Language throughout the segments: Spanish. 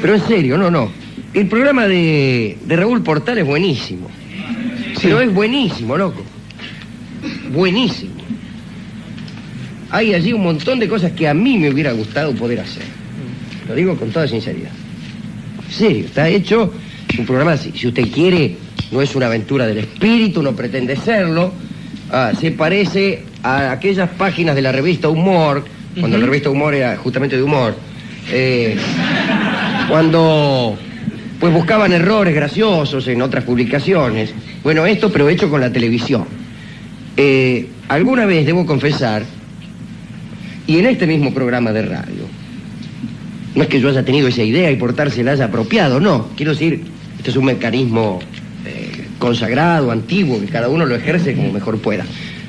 Pero en serio, no. El programa de Raúl Portal es buenísimo. Sí. Pero es buenísimo, loco. Buenísimo. Hay allí un montón de cosas que a mí me hubiera gustado poder hacer. Lo digo con toda sinceridad. En serio, está hecho un programa así. Si usted quiere, no es una aventura del espíritu, no pretende serlo. Se parece a aquellas páginas de la revista Humor, cuando la revista Humor era justamente de humor. Cuando pues buscaban errores graciosos en otras publicaciones. Bueno, esto pero hecho con la televisión. Alguna vez debo confesar, y en este mismo programa de radio, no es que yo haya tenido esa idea y Portal se la haya apropiado, no. Quiero decir, este es un mecanismo consagrado, antiguo, que cada uno lo ejerce como mejor pueda.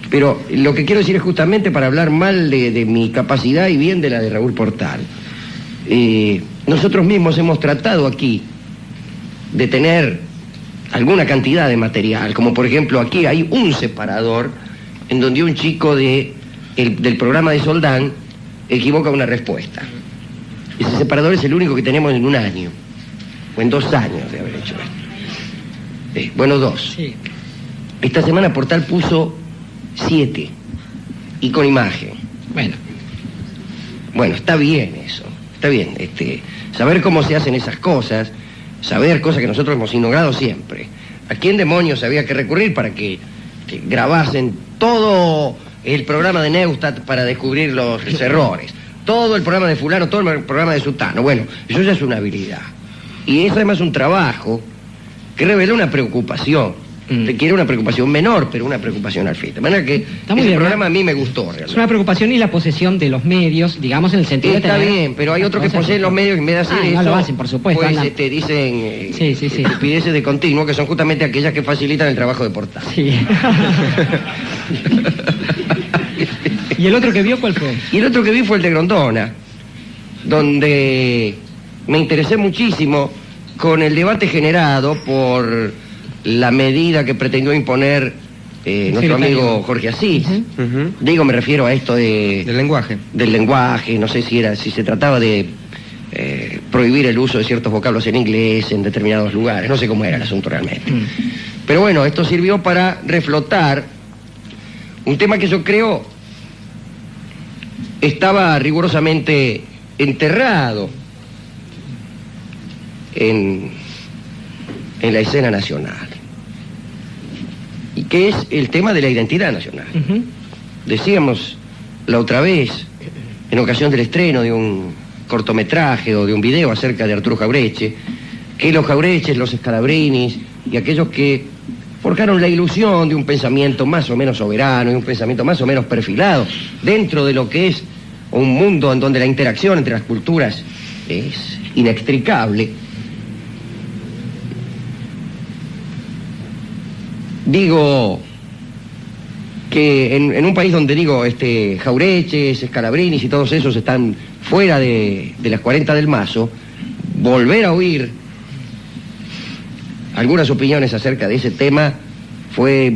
Pero lo que quiero decir es justamente para hablar mal de mi capacidad y bien de la de Raúl Portal. Nosotros mismos hemos tratado aquí de tener alguna cantidad de material, como por ejemplo aquí hay un separador en donde un chico del programa de Soldán equivoca una respuesta. Ese separador es el único que tenemos en un año, o en 2 años de haber hecho esto. Bueno, 2. Sí. Esta semana Portal puso 7, y con imagen. Bueno, está bien eso, está bien. Saber cómo se hacen esas cosas, saber cosas que nosotros hemos ignorado siempre. ¿A quién demonios había que recurrir para que grabasen todo el programa de Neustadt para descubrir los errores? Todo el programa de fulano, todo el programa de sutano. Bueno, eso ya es una habilidad. Y es además un trabajo que revela una preocupación. Requiere una preocupación menor, pero una preocupación al fin. De manera que ese programa a mí me gustó realmente. Es una preocupación y la posesión de los medios, digamos, en el sentido de tener... Está bien, pero hay otros que poseen los medios y en vez de hacer eso... no lo hacen, por supuesto. Pues dicen estupideces de continuo, que son justamente aquellas que facilitan el trabajo de Portal. Sí. ¿Y el otro que vio cuál fue? Y el otro que vi fue el de Grondona, donde me interesé muchísimo con el debate generado por la medida que pretendió imponer nuestro amigo Jorge Asís. Digo, me refiero a esto del lenguaje. Del lenguaje, no sé si se trataba de prohibir el uso de ciertos vocablos en inglés en determinados lugares, no sé cómo era el asunto realmente. Pero bueno, esto sirvió para reflotar un tema que yo creo estaba rigurosamente enterrado en la escena nacional, y que es el tema de la identidad nacional. Decíamos la otra vez, en ocasión del estreno de un cortometraje o de un video acerca de Arturo Jauretche, que los Jauretches, los Scalabrinis y aquellos que forjaron la ilusión de un pensamiento más o menos soberano y un pensamiento más o menos perfilado dentro de lo que es un mundo en donde la interacción entre las culturas es inextricable. Digo que en un país donde Jauretches, Scalabrinis y todos esos están fuera de las 40 del Mazo, volver a oír algunas opiniones acerca de ese tema fue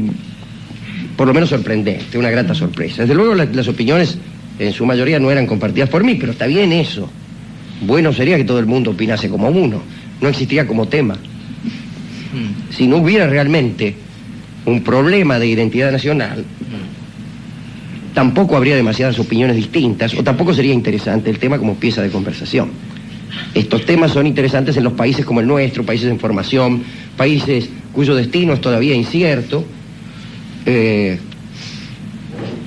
por lo menos sorprendente, una grata sorpresa. Desde luego las opiniones en su mayoría no eran compartidas por mí, pero está bien eso. Bueno sería que todo el mundo opinase como uno, no existiría como tema. Si no hubiera realmente un problema de identidad nacional, tampoco habría demasiadas opiniones distintas, o tampoco sería interesante el tema como pieza de conversación. Estos temas son interesantes en los países como el nuestro, países en formación, países cuyo destino es todavía incierto,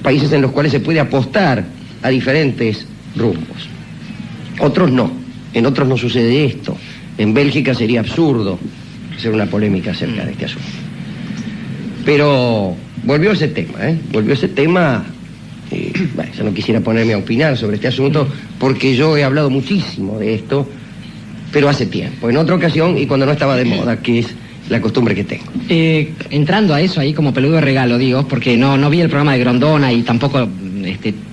países en los cuales se puede apostar a diferentes rumbos. Otros no, en otros no sucede esto. En Bélgica sería absurdo hacer una polémica acerca de este asunto. Pero volvió ese tema, bueno, yo no quisiera ponerme a opinar sobre este asunto porque yo he hablado muchísimo de esto, pero hace tiempo, en otra ocasión y cuando no estaba de moda, que es la costumbre que tengo. Entrando a eso ahí como peludo de regalo, digo, porque no vi el programa de Grondona y tampoco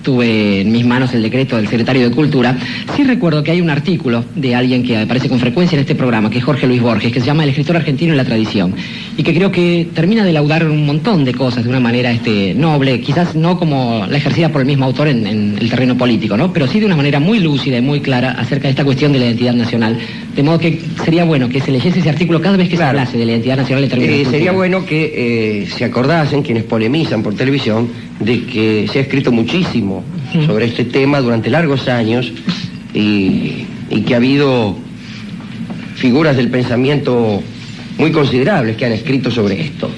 tuve en mis manos el decreto del secretario de Cultura, sí recuerdo que hay un artículo de alguien que aparece con frecuencia en este programa, que es Jorge Luis Borges, que se llama El escritor argentino y la tradición, y que creo que termina de laudar un montón de cosas de una manera noble, quizás no como la ejercida por el mismo autor en el terreno político, ¿no? Pero sí de una manera muy lúcida y muy clara acerca de esta cuestión de la identidad nacional, de modo que sería bueno que se leyese ese artículo cada vez que se hablase de la identidad nacional en términos de sería bueno que se acordasen quienes polemizan por televisión de que se ha escrito muchísimo sobre este tema durante largos años y que ha habido figuras del pensamiento muy considerables que han escrito sobre esto.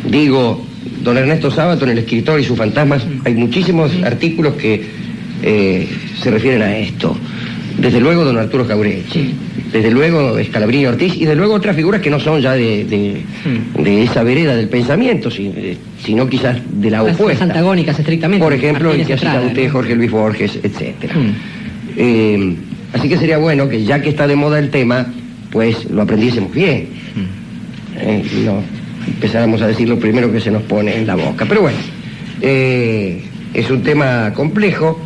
Digo, don Ernesto Sábato en El escritor y sus fantasmas, hay muchísimos artículos que se refieren a esto. Desde luego don Arturo Jauretche, desde luego Scalabrini Ortiz y desde luego otras figuras que no son ya de esa vereda del pensamiento, sino quizás de la opuesta. Las antagónicas estrictamente. Por ejemplo, el que ha citado usted, Jorge Luis Borges, etc. Así que sería bueno que ya que está de moda el tema, pues lo aprendiésemos bien. No empezáramos a decir lo primero que se nos pone en la boca. Pero bueno, es un tema complejo.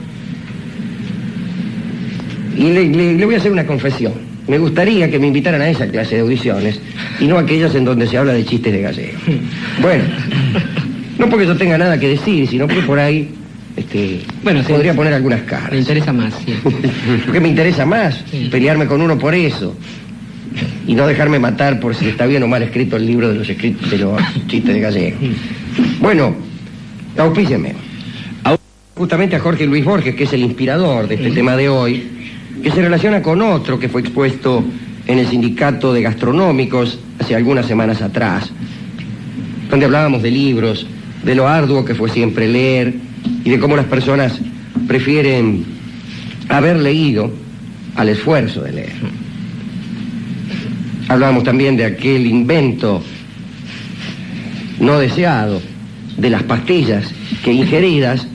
Y le voy a hacer una confesión. Me gustaría que me invitaran a esa clase de audiciones y no a aquellas en donde se habla de chistes de gallego. Bueno, no porque yo tenga nada que decir, sino porque por ahí podría poner algunas caras. Me interesa más, sí. Porque me interesa más pelearme con uno por eso y no dejarme matar por si está bien o mal escrito el libro de los chistes de gallego. Bueno, auspícienme. Justamente a Jorge Luis Borges, que es el inspirador de este tema de hoy, que se relaciona con otro que fue expuesto en el Sindicato de Gastronómicos hace algunas semanas atrás, donde hablábamos de libros, de lo arduo que fue siempre leer y de cómo las personas prefieren haber leído al esfuerzo de leer. Hablábamos también de aquel invento no deseado de las pastillas que ingeridas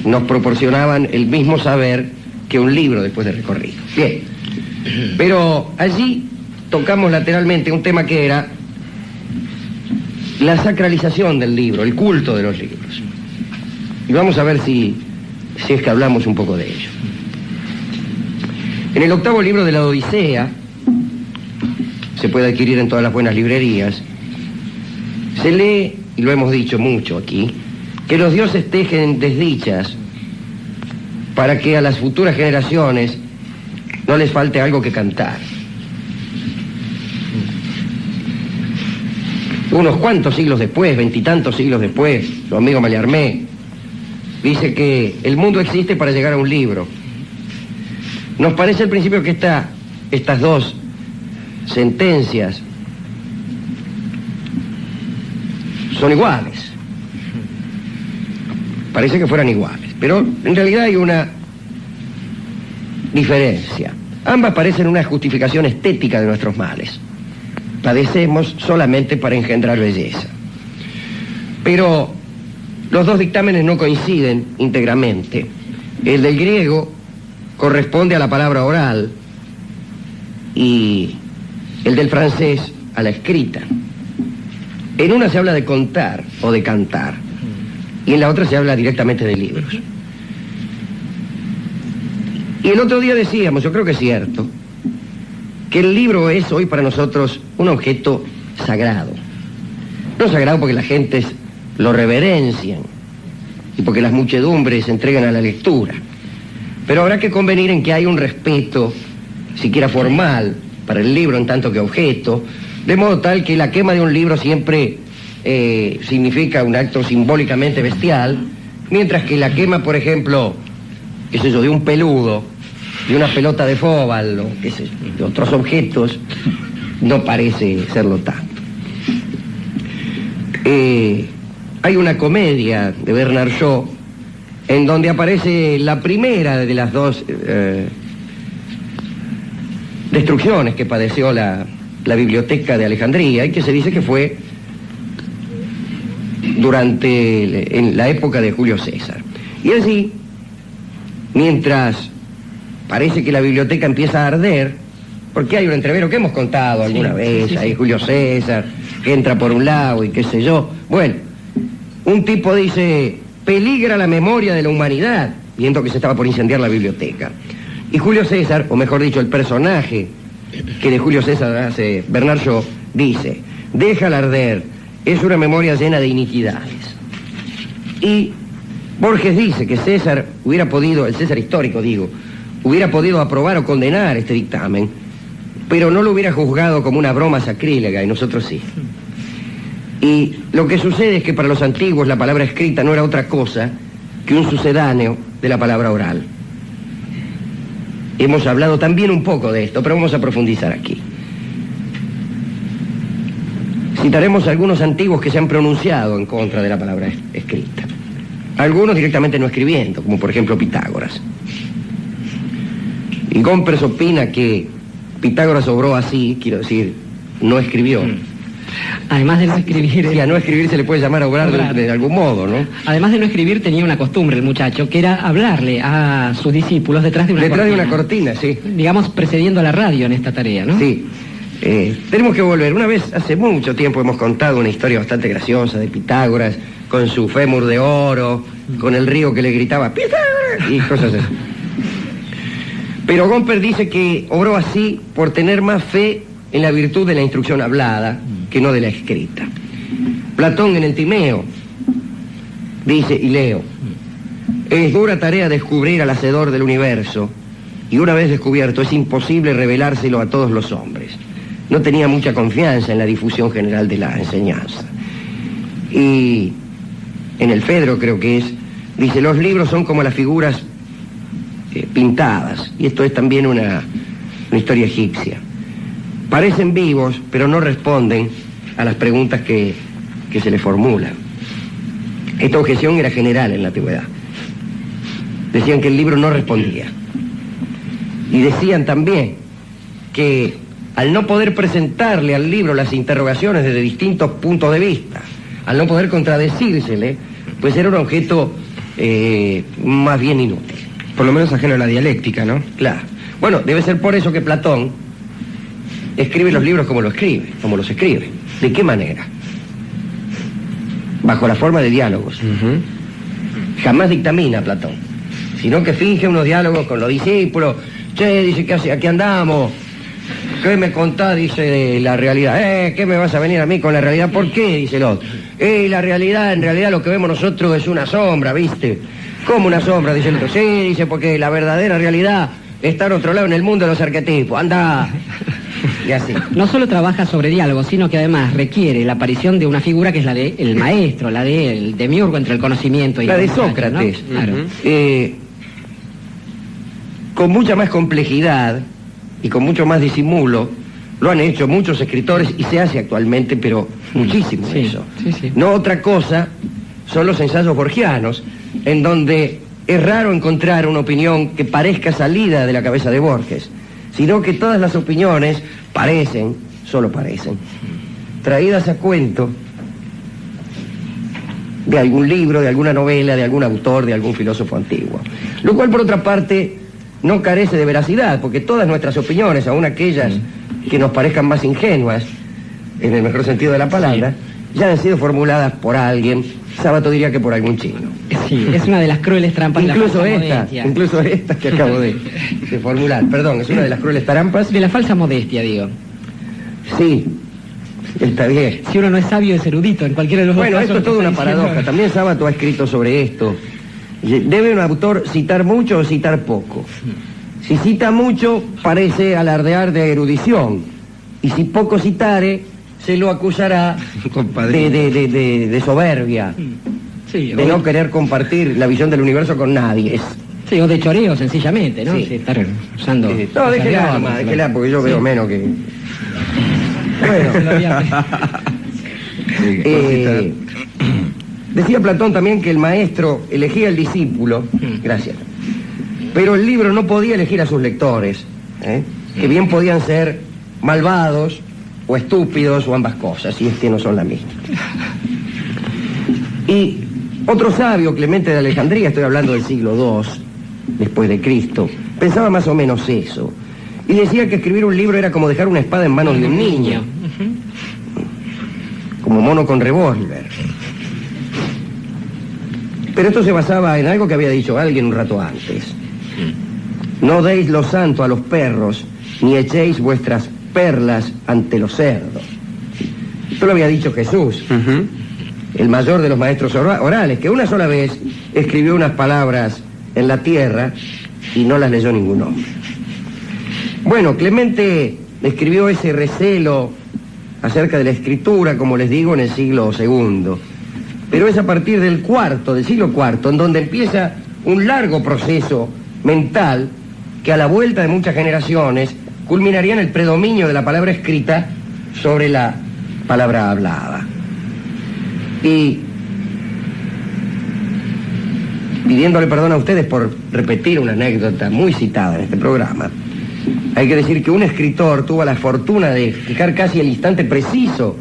nos proporcionaban el mismo saber que un libro después de recorrido. Bien, pero allí tocamos lateralmente un tema que era la sacralización del libro, el culto de los libros. Y vamos a ver si es que hablamos un poco de ello. En el 8º libro de la Odisea, se puede adquirir en todas las buenas librerías, se lee, y lo hemos dicho mucho aquí, que los dioses tejen desdichas para que a las futuras generaciones no les falte algo que cantar. Unos cuantos siglos después, 20 y tantos siglos después, su amigo Mallarmé dice que el mundo existe para llegar a un libro. Nos parece al principio que estas dos sentencias son iguales. Parece que fueran iguales, pero en realidad hay una diferencia. Ambas parecen una justificación estética de nuestros males. Padecemos solamente para engendrar belleza. Pero los dos dictámenes no coinciden íntegramente. El del griego corresponde a la palabra oral y el del francés a la escrita. En una se habla de contar o de cantar y en la otra se habla directamente de libros. Y el otro día decíamos, yo creo que es cierto, que el libro es hoy para nosotros un objeto sagrado. No sagrado porque las gentes lo reverencian y porque las muchedumbres se entregan a la lectura. Pero habrá que convenir en que hay un respeto, siquiera formal, para el libro en tanto que objeto, de modo tal que la quema de un libro siempre significa un acto simbólicamente bestial, mientras que la quema, por ejemplo, qué sé yo, de un peludo, de una pelota de fóbal, o qué sé yo, de otros objetos, no parece serlo tanto. Hay una comedia de Bernard Shaw en donde aparece la primera de las dos destrucciones que padeció la biblioteca de Alejandría y que se dice que fue en la época de Julio César. Y así, mientras parece que la biblioteca empieza a arder, porque hay un entrevero que hemos contado alguna vez, ahí Julio César, que entra por un lado y qué sé yo. Bueno, un tipo dice, peligra la memoria de la humanidad, viendo que se estaba por incendiar la biblioteca. Y Julio César, o mejor dicho, el personaje que de Julio César hace Bernard Shaw, dice: déjala arder, es una memoria llena de iniquidades. Y Borges dice que César hubiera podido, el César histórico digo, hubiera podido aprobar o condenar este dictamen, pero no lo hubiera juzgado como una broma sacrílega, y nosotros sí. Y lo que sucede es que para los antiguos la palabra escrita no era otra cosa que un sucedáneo de la palabra oral. Hemos hablado también un poco de esto, pero vamos a profundizar aquí. Citaremos algunos antiguos que se han pronunciado en contra de la palabra escrita. Algunos directamente no escribiendo, como por ejemplo Pitágoras. Y Gompers opina que Pitágoras obró así, quiero decir, no escribió. Además de no escribir... Sí, a no escribir se le puede llamar obrar de algún modo, ¿no? Además de no escribir, tenía una costumbre el muchacho, que era hablarle a sus discípulos detrás de una cortina. Detrás de una cortina, sí. Digamos, precediendo a la radio en esta tarea, ¿no? Sí. Tenemos que volver. Una vez, hace mucho tiempo, hemos contado una historia bastante graciosa de Pitágoras, con su fémur de oro, con el río que le gritaba ¡Pitágoras! Y cosas así. Pero Gomper dice que obró así por tener más fe en la virtud de la instrucción hablada que no de la escrita. Platón en el Timeo dice, y leo: es dura tarea descubrir al hacedor del universo, y una vez descubierto es imposible revelárselo a todos los hombres. No tenía mucha confianza en la difusión general de la enseñanza. Y en el Fedro, creo que es, dice: los libros son como las figuras pintadas, y esto es también una historia egipcia. Parecen vivos, pero no responden a las preguntas que se les formulan. Esta objeción era general en la antigüedad. Decían que el libro no respondía. Y decían también que al no poder presentarle al libro las interrogaciones desde distintos puntos de vista, al no poder contradecírsele, pues era un objeto más bien inútil. Por lo menos ajeno a la dialéctica, ¿no? Claro. Bueno, debe ser por eso que Platón escribe los libros como los escribe. ¿De qué manera? Bajo la forma de diálogos. Jamás dictamina Platón, sino que finge unos diálogos con los discípulos. Che, dice, ¿qué hace? Aquí andamos. ¿Qué me contás? Dice, de la realidad. ¿Qué me vas a venir a mí con la realidad? ¿Por qué? Dice el otro. La realidad, en realidad lo que vemos nosotros es una sombra, ¿viste? ¿Cómo una sombra? Dice el otro. Sí, dice, porque la verdadera realidad está en otro lado, en el mundo de los arquetipos. Anda. Y así. No solo trabaja sobre diálogos, sino que además requiere la aparición de una figura que es la del maestro, la del demiurgo entre el conocimiento y la de Sócrates, ¿no? Claro. Con mucha más complejidad y con mucho más disimulo, lo han hecho muchos escritores y se hace actualmente, pero muchísimo eso. Sí. No otra cosa son los ensayos borgianos, en donde es raro encontrar una opinión que parezca salida de la cabeza de Borges, sino que todas las opiniones parecen, solo parecen, traídas a cuento de algún libro, de alguna novela, de algún autor, de algún filósofo antiguo. Lo cual, por otra parte, no carece de veracidad, porque todas nuestras opiniones, aun aquellas que nos parezcan más ingenuas, en el mejor sentido de la palabra, ya han sido formuladas por alguien, Sábato diría que por algún chino. Sí, es una de las crueles trampas incluso de la falsa modestia. Incluso esta que acabo de formular, perdón, es una de las crueles trampas. De la falsa modestia, digo. Sí, está bien. Si uno no es sabio, es erudito, en cualquiera de los dos casos. Bueno, esto es toda una paradoja. También Sábato ha escrito sobre esto. ¿Debe un autor citar mucho o citar poco? Si cita mucho, parece alardear de erudición. Y si poco citare, se lo acusará de soberbia. Sí, de no querer compartir la visión del universo con nadie. Sí, o de choreo, sencillamente, ¿no? Sí. Sí, estar usando... No, déjela nomás, déjela, porque yo veo menos que... Bueno. Decía Platón también que el maestro elegía al discípulo, gracias, pero el libro no podía elegir a sus lectores, que bien podían ser malvados o estúpidos o ambas cosas, y es que no son la misma. Y otro sabio, Clemente de Alejandría, estoy hablando del siglo II después de Cristo, pensaba más o menos eso, y decía que escribir un libro era como dejar una espada en manos de un niño, como mono con revólver. Pero esto se basaba en algo que había dicho alguien un rato antes. No deis lo santo a los perros, ni echéis vuestras perlas ante los cerdos. Esto lo había dicho Jesús, el mayor de los maestros orales, que una sola vez escribió unas palabras en la tierra y no las leyó ningún hombre. Bueno, Clemente escribió ese recelo acerca de la escritura, como les digo, en el siglo II. Pero es a partir del siglo IV, en donde empieza un largo proceso mental que a la vuelta de muchas generaciones culminaría en el predominio de la palabra escrita sobre la palabra hablada. Y pidiéndole perdón a ustedes por repetir una anécdota muy citada en este programa, hay que decir que un escritor tuvo la fortuna de fijar casi el instante preciso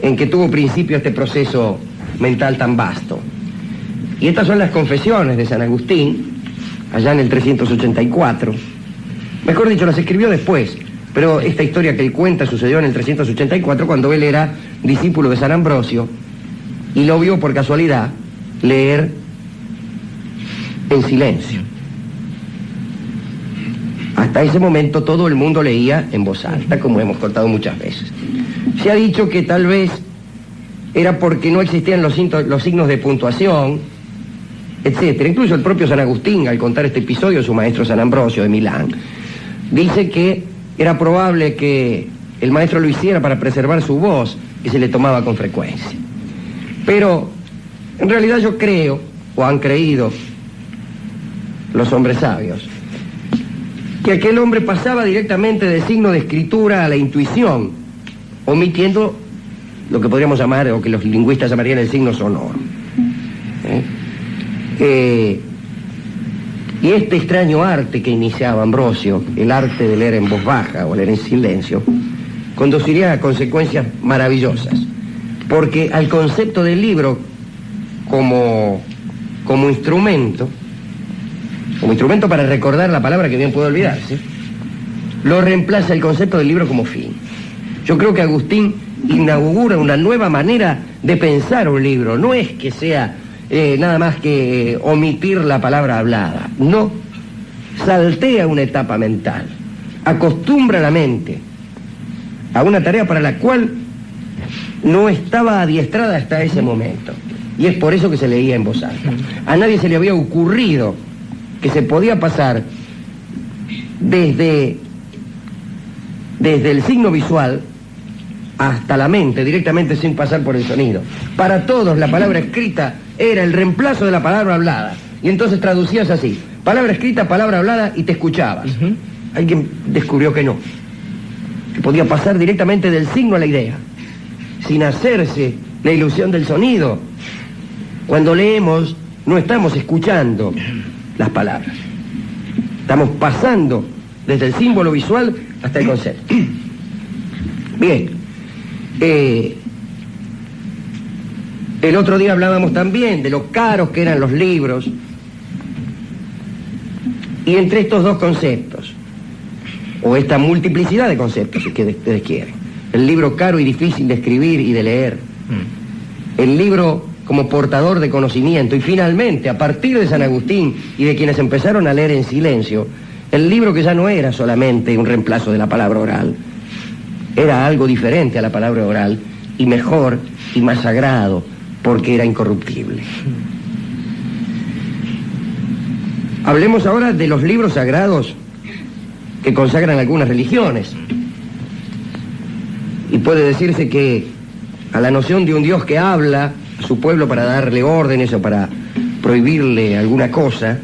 en que tuvo principio este proceso mental tan vasto. Y estas son las confesiones de San Agustín, allá en el 384. Mejor dicho, las escribió después, pero esta historia que él cuenta sucedió en el 384, cuando él era discípulo de San Ambrosio, y lo vio por casualidad leer en silencio. Hasta ese momento todo el mundo leía en voz alta, como hemos contado muchas veces. Se ha dicho que tal vez era porque no existían los signos de puntuación, etcétera. Incluso el propio San Agustín, al contar este episodio, su maestro San Ambrosio de Milán, dice que era probable que el maestro lo hiciera para preservar su voz, que se le tomaba con frecuencia. Pero en realidad yo creo, o han creído los hombres sabios, que aquel hombre pasaba directamente del signo de escritura a la intuición, omitiendo lo que podríamos llamar, o que los lingüistas llamarían, el signo sonoro. Y este extraño arte que iniciaba Ambrosio, el arte de leer en voz baja o leer en silencio, conduciría a consecuencias maravillosas, porque al concepto del libro como instrumento para recordar la palabra que bien puede olvidarse, lo reemplaza el concepto del libro como fin. Yo creo que Agustín inaugura una nueva manera de pensar un libro. No es que sea nada más que omitir la palabra hablada. No, saltea una etapa mental, acostumbra la mente a una tarea para la cual no estaba adiestrada hasta ese momento. Y es por eso que se leía en voz alta. A nadie se le había ocurrido que se podía pasar desde el signo visual hasta la mente, directamente sin pasar por el sonido. Para todos la palabra escrita era el reemplazo de la palabra hablada. Y entonces traducías así: palabra escrita, palabra hablada, y te escuchabas. Alguien descubrió que no, que podía pasar directamente del signo a la idea, sin hacerse la ilusión del sonido. Cuando leemos, no estamos escuchando las palabras, estamos pasando desde el símbolo visual hasta el concepto. Bien, el otro día hablábamos también de lo caros que eran los libros, y entre estos dos conceptos, o esta multiplicidad de conceptos, si ustedes quieren, el libro caro y difícil de escribir y de leer, el libro como portador de conocimiento, y finalmente, a partir de San Agustín y de quienes empezaron a leer en silencio, el libro que ya no era solamente un reemplazo de la palabra oral, era algo diferente a la palabra oral, y mejor y más sagrado, porque era incorruptible. Hablemos ahora de los libros sagrados que consagran algunas religiones. Y puede decirse que a la noción de un Dios que habla a su pueblo para darle órdenes o para prohibirle alguna cosa,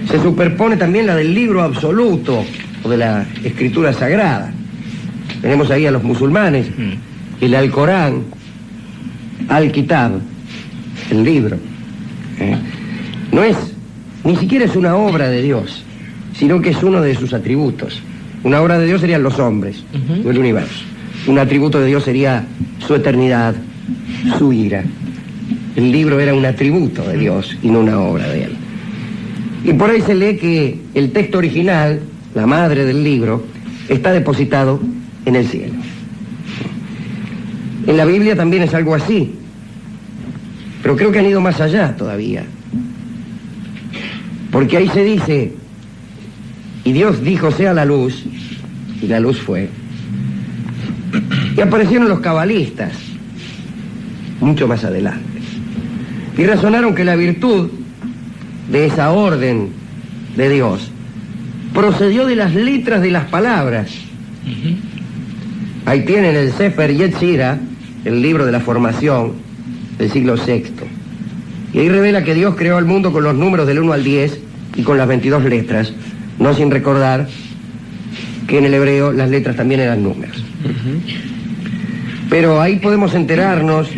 se superpone también la del libro absoluto o de la escritura sagrada. Tenemos ahí a los musulmanes, el Alcorán, Al-Kitab, el libro. No es, ni siquiera es una obra de Dios, sino que es uno de sus atributos. Una obra de Dios serían los hombres, o el universo. Un atributo de Dios sería su eternidad, su ira. El libro era un atributo de Dios y no una obra de él. Y por ahí se lee que el texto original, la madre del libro, está depositado en el cielo. En la Biblia también es algo así. Pero creo que han ido más allá todavía. Porque ahí se dice, y Dios dijo sea la luz, y la luz fue. Y aparecieron los cabalistas, mucho más adelante. Y razonaron que la virtud de esa orden de Dios procedió de las letras de las palabras. Ahí tienen el Sefer Yetzirah, el libro de la formación del siglo VI. Y ahí revela que Dios creó el mundo con los números del 1 al 10 y con las 22 letras, no sin recordar que en el hebreo las letras también eran números. Pero ahí podemos enterarnos,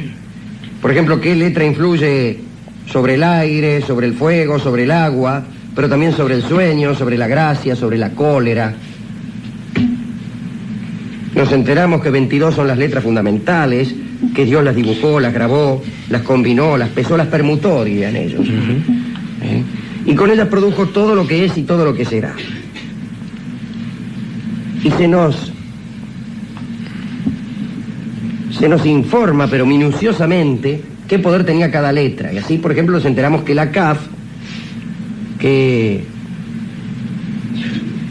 por ejemplo, qué letra influye sobre el aire, sobre el fuego, sobre el agua, pero también sobre el sueño, sobre la gracia, sobre la cólera. Nos enteramos que 22 son las letras fundamentales, que Dios las dibujó, las grabó, las combinó, las pesó, las permutó, dirían ellos. Y con ellas produjo todo lo que es y todo lo que será. Y se nos informa, pero minuciosamente, qué poder tenía cada letra. Y así, por ejemplo, nos enteramos que la Kaf, que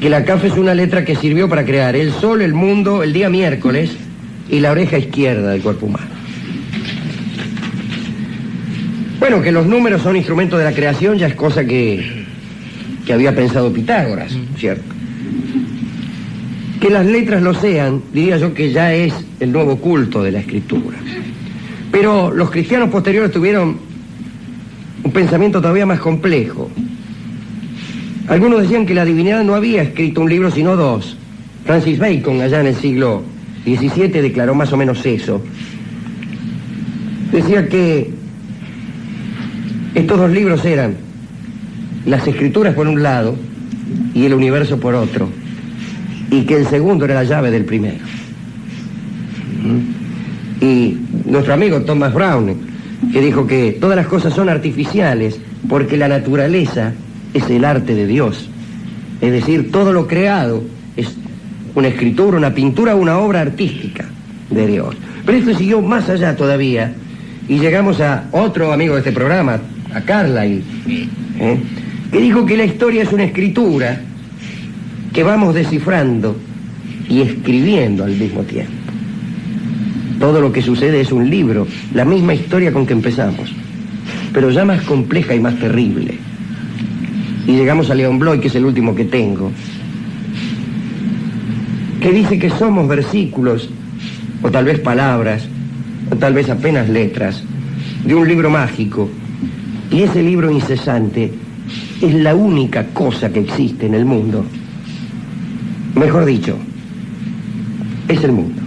la Kaf es una letra que sirvió para crear el sol, el mundo, el día miércoles y la oreja izquierda del cuerpo humano. Bueno, que los números son instrumentos de la creación ya es cosa que había pensado Pitágoras, ¿cierto? Que las letras lo sean, diría yo que ya es el nuevo culto de la escritura. Pero los cristianos posteriores tuvieron un pensamiento todavía más complejo. Algunos decían que la divinidad no había escrito un libro sino dos. Francis Bacon, allá en el siglo XVII, declaró más o menos eso. Decía que estos dos libros eran las escrituras por un lado y el universo por otro, y que el segundo era la llave del primero. Y nuestro amigo Thomas Browne, que dijo que todas las cosas son artificiales porque la naturaleza es el arte de Dios. Es decir, todo lo creado es una escritura, una pintura, una obra artística de Dios. Pero esto siguió más allá todavía y llegamos a otro amigo de este programa, a Carlyle, que dijo que la historia es una escritura que vamos descifrando y escribiendo al mismo tiempo. Todo lo que sucede es un libro, la misma historia con que empezamos, pero ya más compleja y más terrible. Y llegamos a Leon Bloy, que es el último que tengo, que dice que somos versículos, o tal vez palabras, o tal vez apenas letras, de un libro mágico, y ese libro incesante es la única cosa que existe en el mundo. Mejor dicho, es el mundo.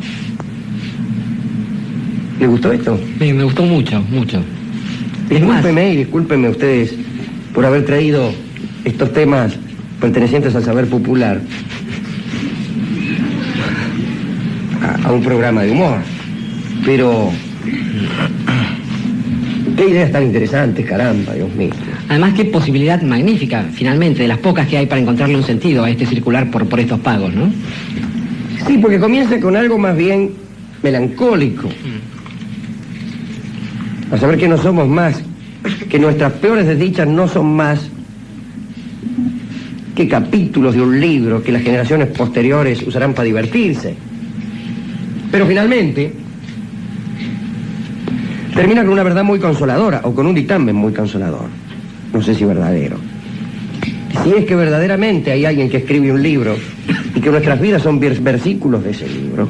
¿Les gustó esto? Sí, me gustó mucho, mucho. Discúlpenme ustedes por haber traído estos temas pertenecientes al saber popular a un programa de humor. Pero qué ideas tan interesantes, caramba, Dios mío. Además, qué posibilidad magnífica, finalmente, de las pocas que hay para encontrarle un sentido a este circular por estos pagos, ¿no? Sí, porque comienza con algo más bien melancólico. A saber que no somos más, que nuestras peores desdichas no son más que capítulos de un libro que las generaciones posteriores usarán para divertirse. Pero finalmente termina con una verdad muy consoladora, o con un dictamen muy consolador. No sé si verdadero. Si es que verdaderamente hay alguien que escribe un libro y que nuestras vidas son versículos de ese libro,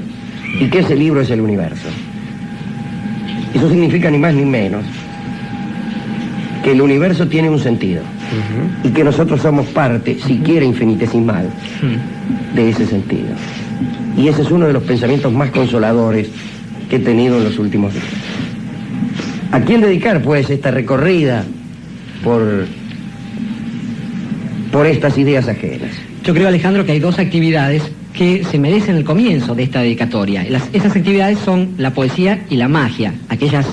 y que ese libro es el universo. Eso significa ni más ni menos que el universo tiene un sentido y que nosotros somos parte, siquiera infinitesimal, de ese sentido. Y ese es uno de los pensamientos más consoladores que he tenido en los últimos días. ¿A quién dedicar, pues, esta recorrida por estas ideas ajenas? Yo creo, Alejandro, que hay dos actividades que se merecen el comienzo de esta dedicatoria. Esas actividades son la poesía y la magia, aquellas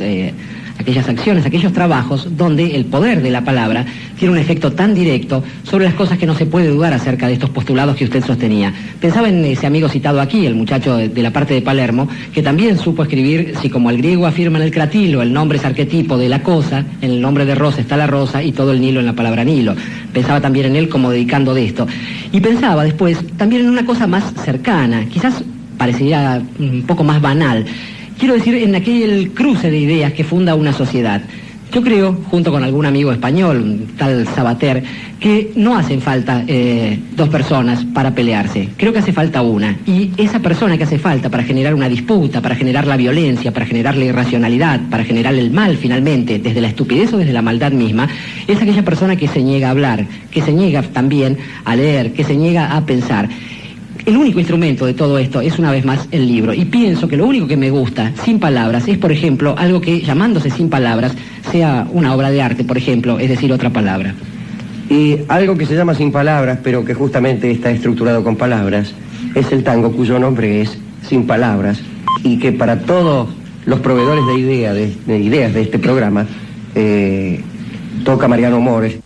aquellas acciones, aquellos trabajos donde el poder de la palabra tiene un efecto tan directo sobre las cosas que no se puede dudar acerca de estos postulados que usted sostenía. Pensaba en ese amigo citado aquí, el muchacho de la parte de Palermo, que también supo escribir, si como el griego afirma en el Cratilo, el nombre es arquetipo de la cosa, en el nombre de rosa está la rosa y todo el Nilo en la palabra Nilo. Pensaba también en él como dedicando de esto. Y pensaba después también en una cosa más cercana, quizás parecería un poco más banal. Quiero decir, en aquel cruce de ideas que funda una sociedad. Yo creo, junto con algún amigo español, un tal Sabater, que no hacen falta dos personas para pelearse. Creo que hace falta una. Y esa persona que hace falta para generar una disputa, para generar la violencia, para generar la irracionalidad, para generar el mal finalmente, desde la estupidez o desde la maldad misma, es aquella persona que se niega a hablar, que se niega también a leer, que se niega a pensar. El único instrumento de todo esto es, una vez más, el libro. Y pienso que lo único que me gusta, sin palabras, es, por ejemplo, algo que, llamándose sin palabras, sea una obra de arte, por ejemplo, es decir, otra palabra. Y algo que se llama sin palabras, pero que justamente está estructurado con palabras, es el tango, cuyo nombre es Sin Palabras, y que para todos los proveedores de ideas de este programa, toca Mariano Mores.